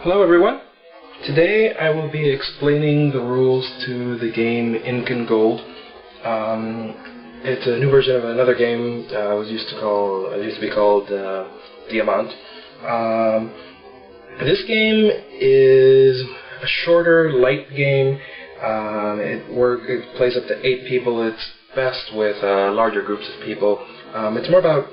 Hello everyone. Today I will be explaining the rules to the game Incan Gold. It's a new version of another game. It used to be called Diamant. This game is a shorter, light game. It plays up to 8 people. It's best with larger groups of people. It's more about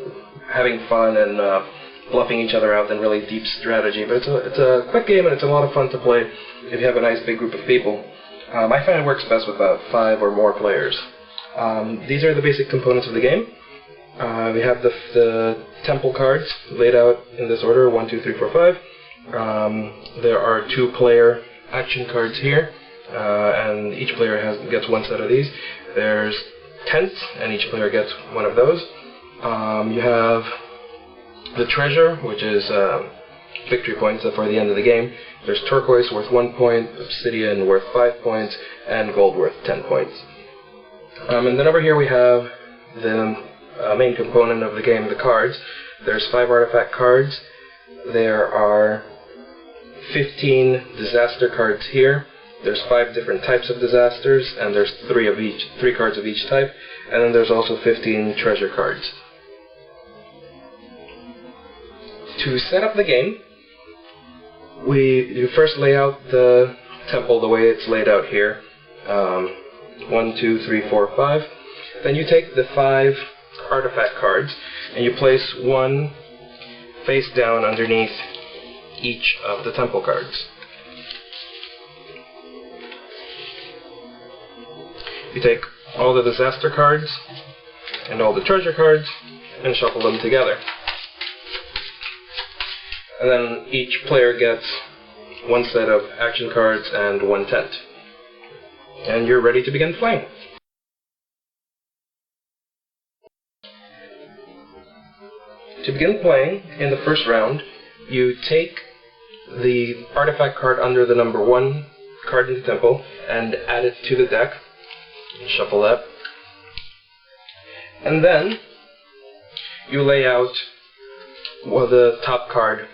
having fun and bluffing each other out than really deep strategy, but it's a quick game and it's a lot of fun to play if you have a nice big group of people. I find it works best with about 5 or more players. These are the basic components of the game. We have the temple cards laid out in this order, 1, 2, 3, 4, 5. There are 2-player action cards here, and each player gets 1 set of these. There's tents, and each player gets 1 of those. You have the treasure, which is victory points for the end of the game. There's turquoise worth 1 point, obsidian worth 5 points, and gold worth 10 points. And then over here we have the main component of the game, the cards. There's 5 artifact cards. There are 15 disaster cards here. There's 5 different types of disasters, and there's 3 cards of each type. And then there's also 15 treasure cards. To set up the game, you first lay out the temple the way it's laid out here. 1, 2, 3, 4, 5. Then you take the 5 artifact cards and you place 1 face down underneath each of the temple cards. You take all the disaster cards and all the treasure cards and shuffle them together. And then each player gets 1 set of action cards and 1 tent. And you're ready to begin playing. To begin playing, in the first round, you take the artifact card under the number 1 card in the temple and add it to the deck. Shuffle that. And then you lay out the top card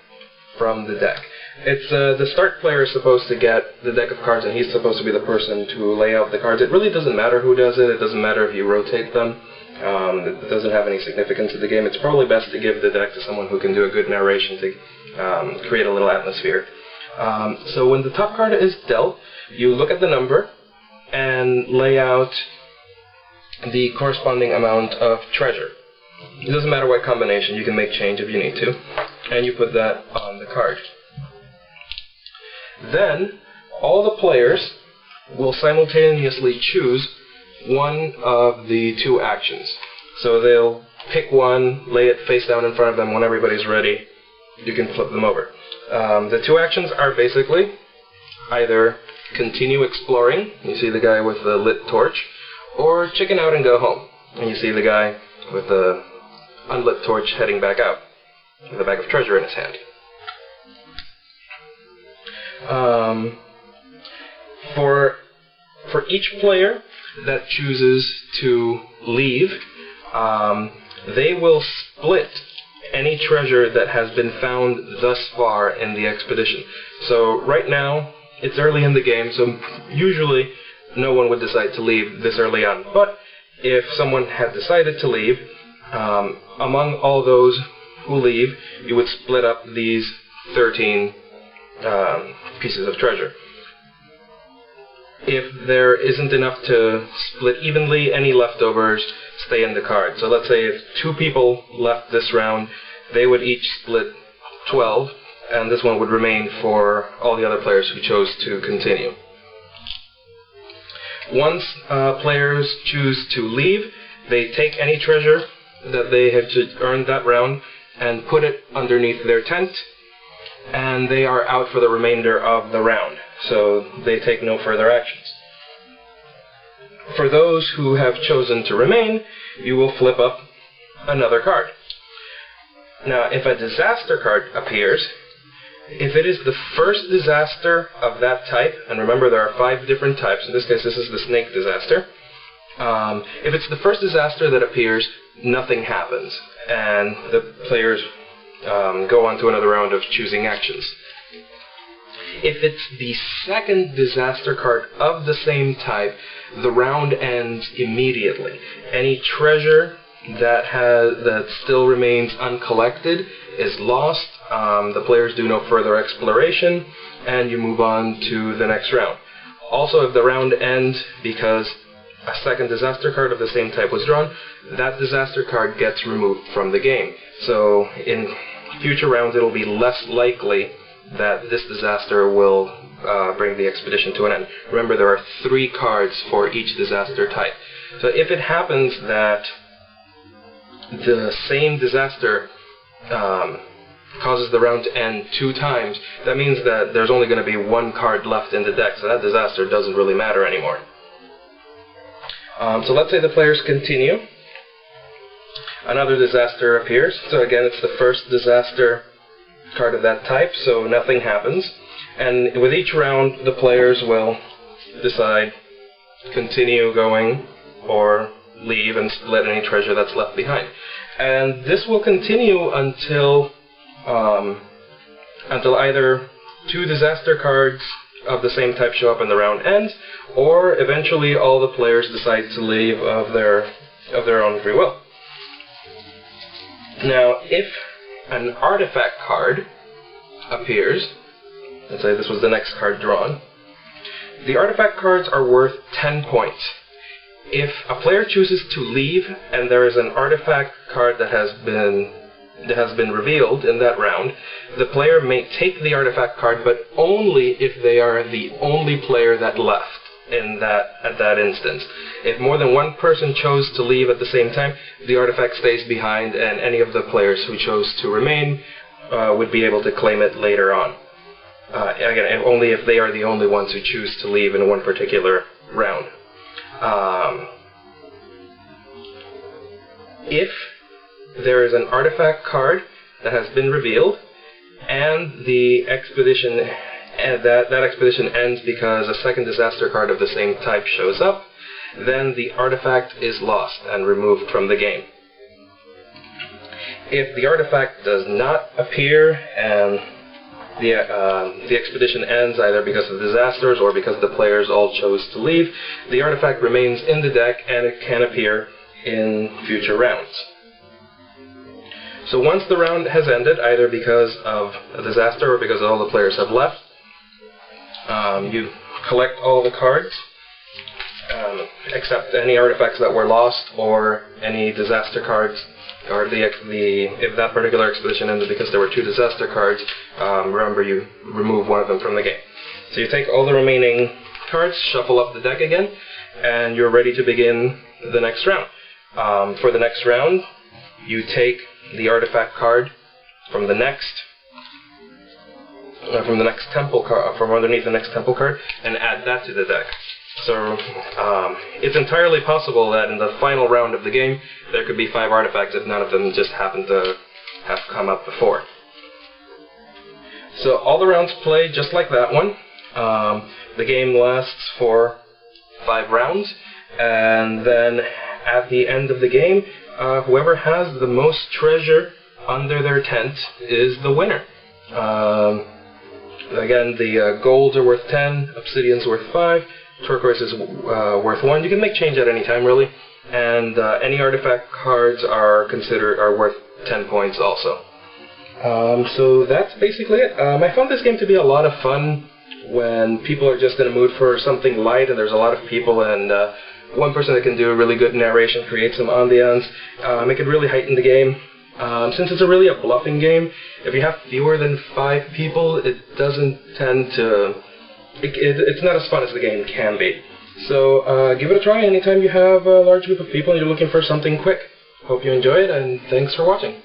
from the deck. It's the start player is supposed to get the deck of cards, and he's supposed to be the person to lay out the cards. It really doesn't matter who does it. It doesn't matter if you rotate them. It doesn't have any significance to the game. It's probably best to give the deck to someone who can do a good narration to create a little atmosphere. So when the top card is dealt, you look at the number and lay out the corresponding amount of treasure. It doesn't matter what combination, you can make change if you need to, and you put that on the card. Then, all the players will simultaneously choose 1 of the 2 actions. So they'll pick 1, lay it face down in front of them. When everybody's ready, you can flip them over. The 2 actions are basically either continue exploring, you see the guy with the lit torch, or chicken out and go home, and you see the guy with the unlit torch heading back out with a bag of treasure in his hand. For each player that chooses to leave, they will split any treasure that has been found thus far in the expedition. So right now, it's early in the game, so usually no one would decide to leave this early on. But if someone had decided to leave, among all those who leave, you would split up these 13 pieces of treasure. If there isn't enough to split evenly, any leftovers stay in the card. So let's say if 2 people left this round, they would each split 12, and this one would remain for all the other players who chose to continue. Once players choose to leave, they take any treasure that they have earned that round and put it underneath their tent, and they are out for the remainder of the round, so they take no further actions. For those who have chosen to remain, you will flip up another card. Now, if a disaster card appears, if it is the first disaster of that type, and remember there are 5 different types, in this case this is the snake disaster, if it's the first disaster that appears, nothing happens, and the players go on to another round of choosing actions. If it's the second disaster card of the same type, the round ends immediately. Any treasure that still remains uncollected is lost. The players do no further exploration, and you move on to the next round. Also, if the round ends because a second disaster card of the same type was drawn, that disaster card gets removed from the game. So in future rounds, it'll be less likely that this disaster will bring the expedition to an end. Remember, there are 3 cards for each disaster type. So if it happens that the same disaster causes the round to end 2 times, that means that there's only going to be 1 card left in the deck, so that disaster doesn't really matter anymore. So let's say the players continue. Another disaster appears. So again, it's the first disaster card of that type, so nothing happens. And with each round, the players will decide continue going or leave and split any treasure that's left behind. And this will continue until either 2 disaster cards of the same type show up and the round ends, or eventually all the players decide to leave of their own free will. Now, if an artifact card appears, let's say this was the next card drawn, the artifact cards are worth 10 points. If a player chooses to leave and there is an artifact card that has been revealed in that round, the player may take the artifact card, but only if they are the only player that left at that instance. If more than 1 person chose to leave at the same time, the artifact stays behind, and any of the players who chose to remain would be able to claim it later on. Again, only if they are the only ones who choose to leave in one particular round. If there is an artifact card that has been revealed, and the expedition that expedition ends because a second disaster card of the same type shows up, then the artifact is lost and removed from the game. If the artifact does not appear and the expedition ends either because of disasters or because the players all chose to leave, the artifact remains in the deck and it can appear in future rounds. So once the round has ended, either because of a disaster or because all the players have left, you collect all the cards, except any artifacts that were lost or any disaster cards, or if that particular expedition ended because there were 2 disaster cards, remember you remove one of them from the game. So you take all the remaining cards, shuffle up the deck again, and you're ready to begin the next round. For the next round, you take the artifact card from the next temple card, from underneath the next temple card, and add that to the deck. So it's entirely possible that in the final round of the game there could be 5 artifacts if none of them just happened to have come up before. So all the rounds play just like that one. The game lasts for 5 rounds, and then at the end of the game, whoever has the most treasure under their tent is the winner. Again, the golds are worth 10, obsidian's worth 5, turquoise is worth 1. You can make change at any time, really, and any artifact cards are worth 10 points also. So that's basically it. I found this game to be a lot of fun when people are just in a mood for something light and there's a lot of people, and one person that can do a really good narration, create some ambiance, it could really heighten the game. Since it's really a bluffing game, if you have fewer than 5 people, it doesn't tend to... It's not as fun as the game can be. So give it a try anytime you have a large group of people and you're looking for something quick. Hope you enjoy it, and thanks for watching.